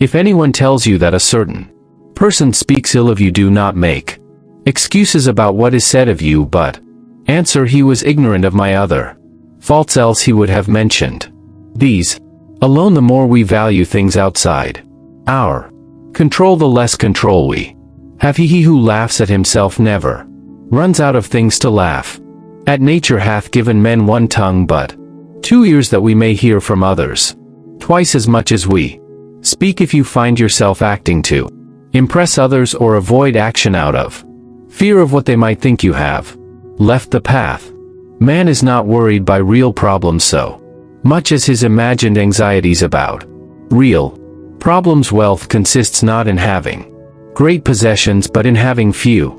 If anyone tells you that a certain person speaks ill of you, do not make excuses about what is said of you, but answer, he was ignorant of my other faults, else he would have mentioned these. Alone, the more we value things outside our control, the less control we have. He who laughs at himself never runs out of things to laugh at. Nature hath given men one tongue, but 2 ears, that we may hear from others twice as much as we speak. If you find yourself acting to impress others or avoid action out of fear of what they might think, you have left the path. Man is not worried by real problems so much as his imagined anxieties about real problems. Wealth consists not in having great possessions, but in having few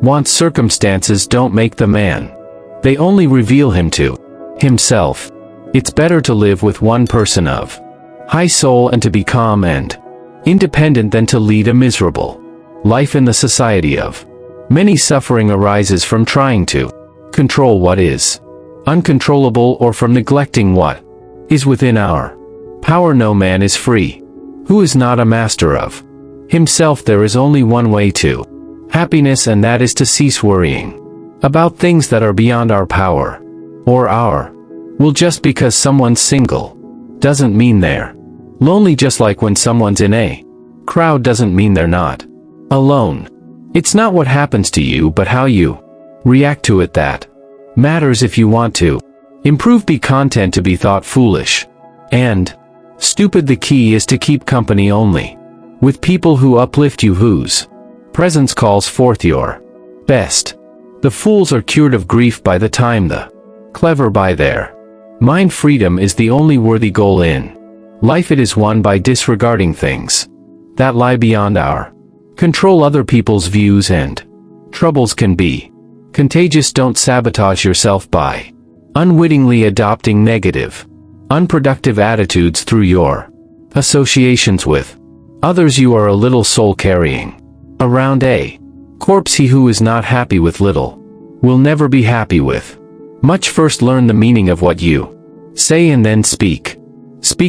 wants. Circumstances don't make the man, they only reveal him to himself. It's better to live with one person of high soul and to be calm and independent than to lead a miserable life in the society of many. Suffering arises from trying to control what is uncontrollable, or from neglecting what is within our power. No man is free who is not a master of himself. There is only one way to happiness, and that is to cease worrying about things that are beyond our power or our will. Just because someone's single doesn't mean they're lonely. Just like when someone's in a crowd doesn't mean they're not alone. It's not what happens to you, but how you react to it that matters. If you want to improve, be content to be thought foolish and stupid. The key is to keep company only with people who uplift you, whose presence calls forth your best. The fools are cured of grief by the time the clever by their mind. Freedom is the only worthy goal in life. It is won by disregarding things that lie beyond our control. Other people's views and troubles can be contagious. Don't sabotage yourself by unwittingly adopting negative, unproductive attitudes through your associations with others. You are a little soul carrying around a corpse. He who is not happy with little will never be happy with much. First learn the meaning of what you say and then speak.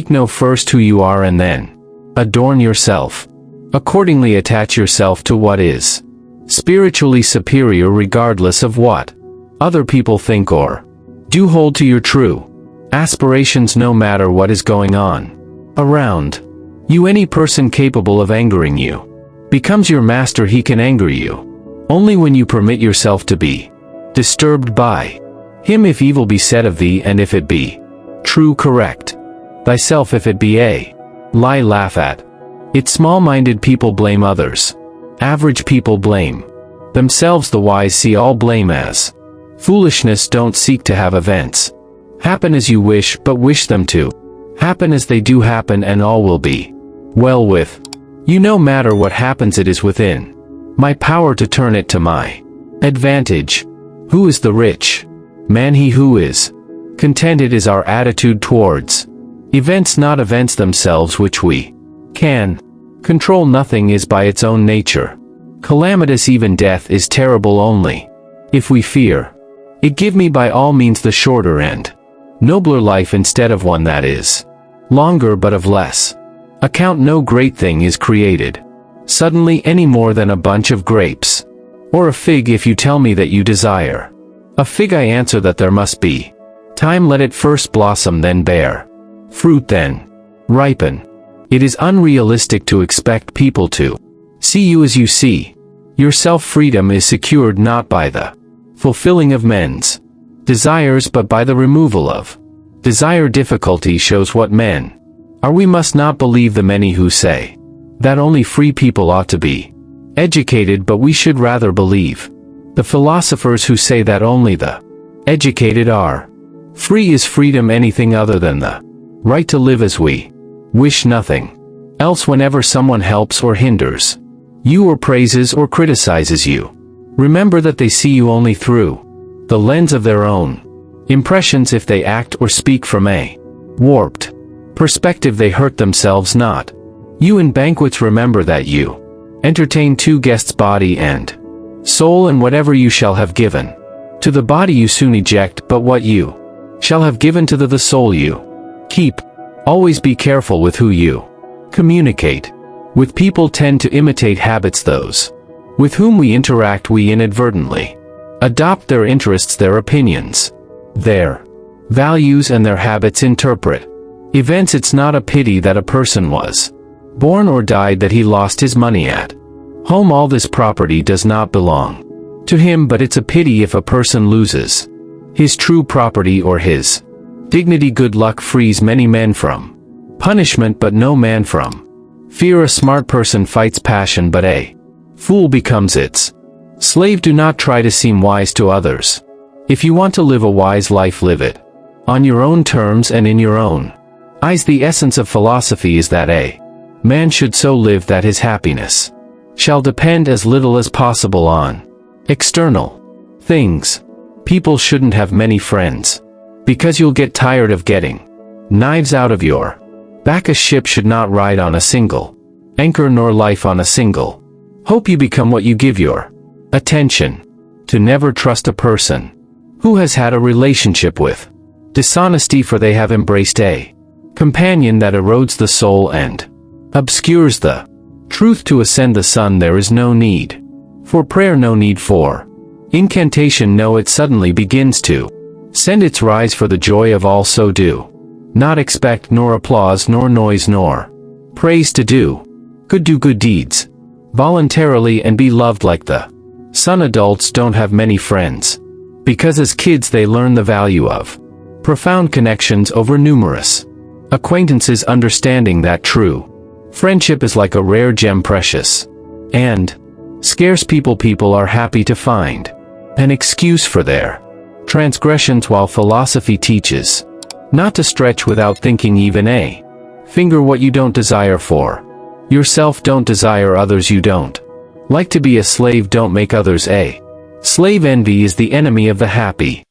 Know first who you are and then adorn yourself accordingly. Attach yourself to what is spiritually superior regardless of what other people think or do. Hold to your true aspirations no matter what is going on around you. Any person capable of angering you becomes your master. He can anger you only when you permit yourself to be disturbed by him. If evil be said of thee, and if it be true, correct thyself. If it be a lie, laugh at it. Small-minded people blame others. Average people blame themselves. The wise see all blame as foolishness. Don't seek to have events happen as you wish, but wish them to happen as they do happen, and all will be well with you. No matter what happens, it is within my power to turn it to my advantage. Who is the rich man? He who is contented. Is our attitude towards events, not events themselves, which we can control. Nothing is by its own nature calamitous. Even death is terrible only if we fear it. Give me by all means the shorter and nobler life instead of one that is longer but of less account. No great thing is created suddenly any more than a bunch of grapes or a fig. If you tell me that you desire a fig, I answer that there must be time. Let it first blossom, then bear fruit, then ripen. It is unrealistic to expect people to see you as you see yourself. Freedom is secured not by the fulfilling of men's desires, but by the removal of desire. Difficulty shows what men are. We must not believe the many who say that only free people ought to be educated, but we should rather believe the philosophers who say that only the educated are free. Is freedom anything other than the right to live as we wish? Nothing else. Whenever someone helps or hinders you, or praises or criticizes you, remember that they see you only through the lens of their own impressions. If they act or speak from a warped perspective, they hurt themselves, not you. In banquets, remember that you entertain two guests, body and soul, and whatever you shall have given to the body you soon eject, but what you shall have given to the soul you keep. Always be careful with who you communicate With people tend to imitate habits. Those with whom we interact, we inadvertently adopt their interests, their opinions, their values, and their habits. Interpret events. It's not a pity that a person was born or died, that he lost his money at home. All this property does not belong to him, but it's a pity if a person loses his true property or his dignity. Good luck frees many men from punishment, but no man from fear. A smart person fights passion, but a fool becomes its slave. Do not try to seem wise to others. If you want to live a wise life, live it on your own terms and in your own eyes. The essence of philosophy is that a man should so live that his happiness shall depend as little as possible on external things. People shouldn't have many friends, because you'll get tired of getting knives out of your back. A ship should not ride on a single anchor, nor life on a single hope. You become what you give your attention to. Never trust a person who has had a relationship with dishonesty, for they have embraced a companion that erodes the soul and obscures the truth. To ascend the sun there is no need for prayer, no need for incantation. No, it suddenly begins to send its rise, for the joy of all. So do not expect nor applause, nor noise, nor praise. To do good deeds voluntarily and be loved like the sun. Adults don't have many friends, because as kids they learn the value of profound connections over numerous acquaintances, understanding that true friendship is like a rare gem, precious and scarce. People are happy to find an excuse for their transgressions, while philosophy teaches not to stretch without thinking even a finger. What you don't desire for yourself, don't desire others. You don't like to be a slave, don't make others a slave. Envy is the enemy of the happy.